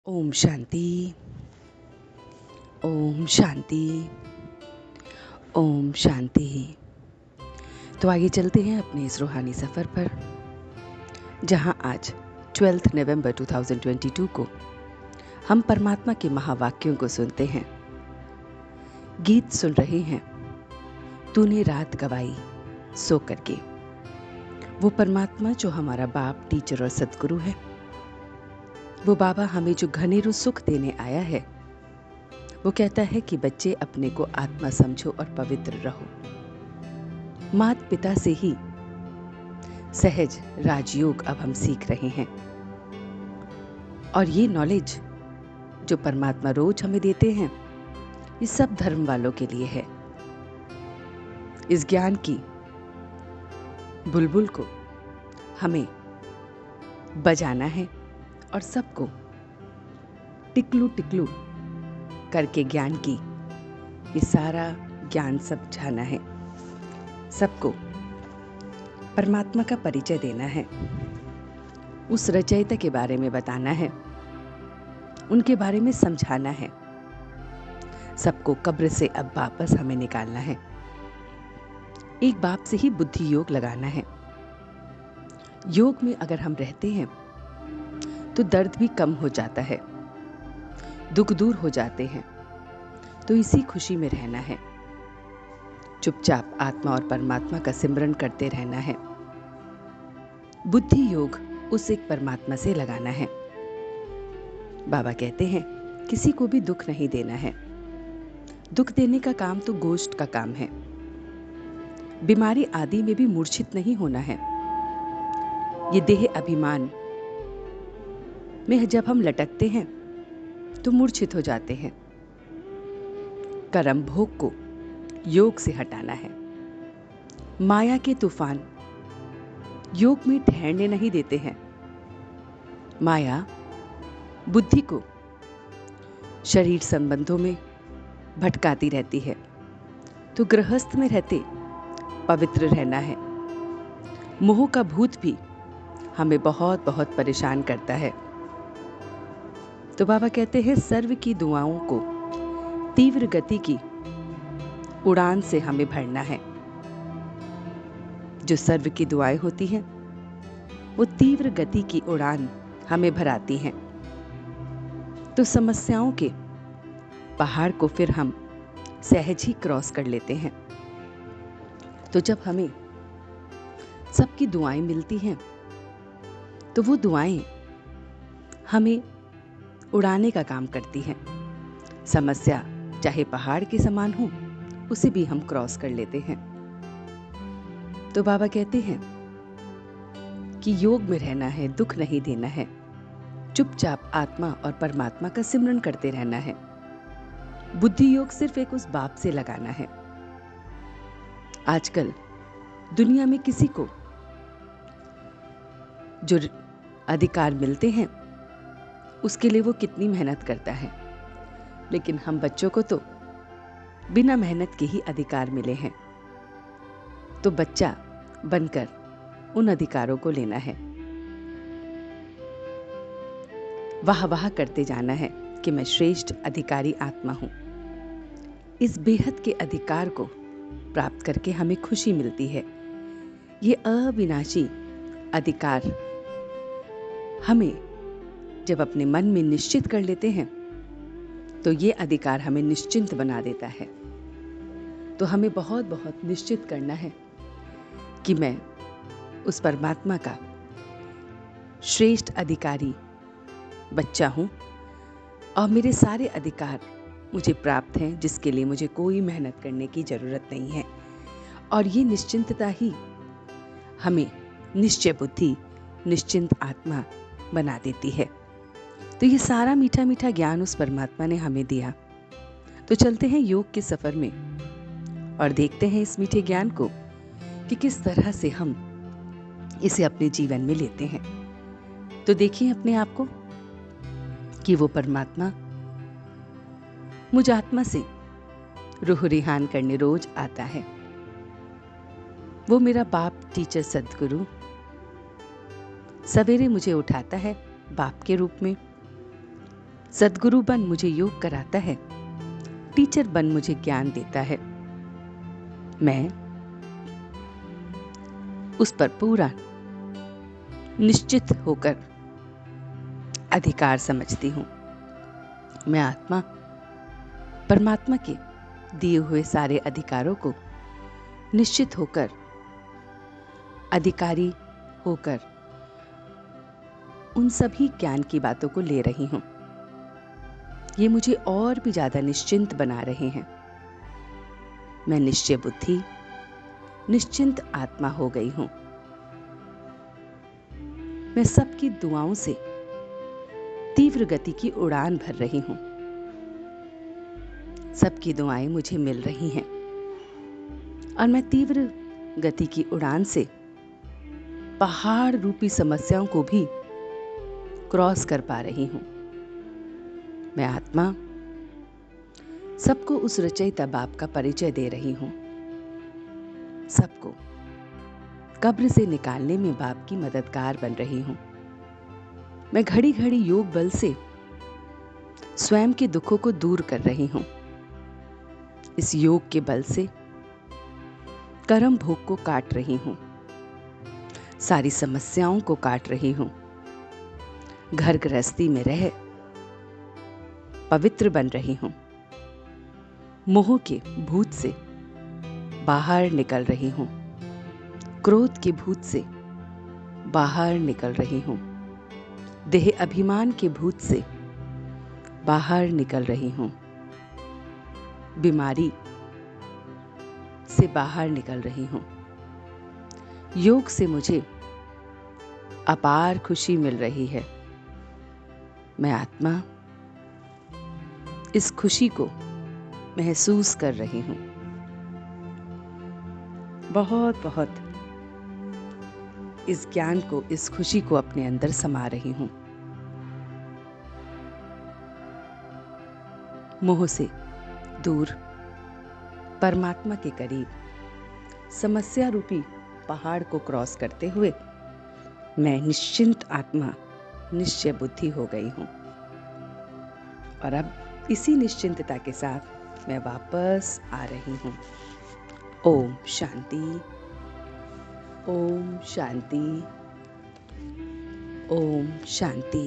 ओम शांति। ओम शांति। ओम शांति। तो आगे चलते हैं अपने इस रूहानी सफ़र पर, जहां आज 12 नवंबर 2022 को हम परमात्मा के महावाक्यों को सुनते हैं। गीत सुन रहे हैं, तूने रात गवाई सो करके। वो परमात्मा जो हमारा बाप, टीचर और सद्गुरु है, वो बाबा हमें जो घनेरू सुख देने आया है, वो कहता है कि बच्चे अपने को आत्मा समझो और पवित्र रहो। माता पिता से ही सहज राजयोग अब हम सीख रहे हैं, और ये नॉलेज जो परमात्मा रोज हमें देते हैं, ये सब धर्म वालों के लिए है। इस ज्ञान की बुलबुल को हमें बजाना है और सबको टिकलू टिकलू करके ज्ञान की ये सारा ज्ञान समझाना है। सबको परमात्मा का परिचय देना है, उस रचयिता के बारे में बताना है, उनके बारे में समझाना है। सबको कब्र से अब वापस हमें निकालना है। एक बाप से ही बुद्धि योग लगाना है। योग में अगर हम रहते हैं तो दर्द भी कम हो जाता है, दुख दूर हो जाते हैं। तो इसी खुशी में रहना है, चुपचाप आत्मा और परमात्मा का सिमरन करते रहना है। बुद्धि योग उस एक परमात्मा से लगाना है। बाबा कहते हैं किसी को भी दुख नहीं देना है। दुख देने का काम तो गोष्ठ का काम है। बीमारी आदि में भी मूर्छित नहीं होना है। ये देह अभिमान में जब हम लटकते हैं तो मूर्छित हो जाते हैं। कर्म भोग को योग से हटाना है। माया के तूफान योग में ठहरने नहीं देते हैं। माया बुद्धि को शरीर संबंधों में भटकाती रहती है। तो गृहस्थ में रहते पवित्र रहना है। मोह का भूत भी हमें बहुत बहुत परेशान करता है। तो बाबा कहते हैं सर्व की दुआओं को तीव्र गति की उड़ान से हमें भरना है। जो सर्व की दुआएं होती हैं वो तीव्र गति की उड़ान हमें भराती हैं। तो समस्याओं के पहाड़ को फिर हम सहज ही क्रॉस कर लेते हैं। तो जब हमें सबकी दुआएं मिलती हैं तो वो दुआएं हमें उड़ाने का काम करती हैं। समस्या चाहे पहाड़ के समान हो, उसे भी हम क्रॉस कर लेते हैं। तो बाबा कहते हैं कि योग में रहना है, दुख नहीं देना है, चुपचाप आत्मा और परमात्मा का सिमरन करते रहना है। बुद्धि योग सिर्फ एक उस बाप से लगाना है। आजकल दुनिया में किसी को जो अधिकार मिलते हैं उसके लिए वो कितनी मेहनत करता है, लेकिन हम बच्चों को तो बिना मेहनत के ही अधिकार मिले हैं। तो बच्चा बनकर उन अधिकारों को लेना है, वाह वाह करते जाना है कि मैं श्रेष्ठ अधिकारी आत्मा हूं। इस बेहद के अधिकार को प्राप्त करके हमें खुशी मिलती है। ये अविनाशी अधिकार हमें जब अपने मन में निश्चित कर लेते हैं तो ये अधिकार हमें निश्चिंत बना देता है। तो हमें बहुत बहुत निश्चित करना है कि मैं उस परमात्मा का श्रेष्ठ अधिकारी बच्चा हूं और मेरे सारे अधिकार मुझे प्राप्त हैं, जिसके लिए मुझे कोई मेहनत करने की जरूरत नहीं है। और ये निश्चिंतता ही हमें निश्चय बुद्धि, निश्चिंत आत्मा बना देती है। तो ये सारा मीठा मीठा ज्ञान उस परमात्मा ने हमें दिया। तो चलते हैं योग के सफर में और देखते हैं इस मीठे ज्ञान को कि किस तरह से हम इसे अपने जीवन में लेते हैं। तो देखिए अपने आप को कि वो परमात्मा मुझ आत्मा से रूह रिहान करने रोज आता है। वो मेरा बाप, टीचर, सद्गुरु सवेरे मुझे उठाता है बाप के रूप में, सद्गुरु बन मुझे योग कराता है, टीचर बन मुझे ज्ञान देता है। मैं उस पर पूरा निश्चित होकर अधिकार समझती हूँ। मैं आत्मा परमात्मा के दिए हुए सारे अधिकारों को निश्चित होकर, अधिकारी होकर उन सभी ज्ञान की बातों को ले रही हूँ। ये मुझे और भी ज्यादा निश्चिंत बना रहे हैं। मैं निश्चय बुद्धि, निश्चिंत आत्मा हो गई हूँ। मैं सबकी दुआओं से तीव्र गति की उड़ान भर रही हूँ। सबकी दुआएं मुझे मिल रही हैं और मैं तीव्र गति की उड़ान से पहाड़ रूपी समस्याओं को भी क्रॉस कर पा रही हूँ। मैं आत्मा सबको उस रचयिता बाप का परिचय दे रही हूँ। सबको कब्र से निकालने में बाप की मददगार बन रही हूँ। मैं घड़ी घड़ी योग बल से स्वयं के दुखों को दूर कर रही हूँ। इस योग के बल से कर्म भोग को काट रही हूँ, सारी समस्याओं को काट रही हूँ। घर गृहस्थी में रह पवित्र बन रही हूँ। मोह के भूत से बाहर निकल रही हूँ। क्रोध के भूत से बाहर निकल रही हूँ। देह अभिमान के भूत से बाहर निकल रही हूँ। बीमारी से बाहर निकल रही हूँ। योग से मुझे अपार खुशी मिल रही है। मैं आत्मा इस खुशी को महसूस कर रही हूँ। बहुत बहुत इस ज्ञान को, इस खुशी को अपने अंदर समा रही हूँ। मोह से दूर, परमात्मा के करीब, समस्या रूपी पहाड़ को क्रॉस करते हुए मैं निश्चिंत आत्मा, निश्चय बुद्धि हो गई हूँ। और अब इसी निश्चिंतता के साथ मैं वापस आ रही हूँ। ओम शांति, ओम शांति, ओम शांति।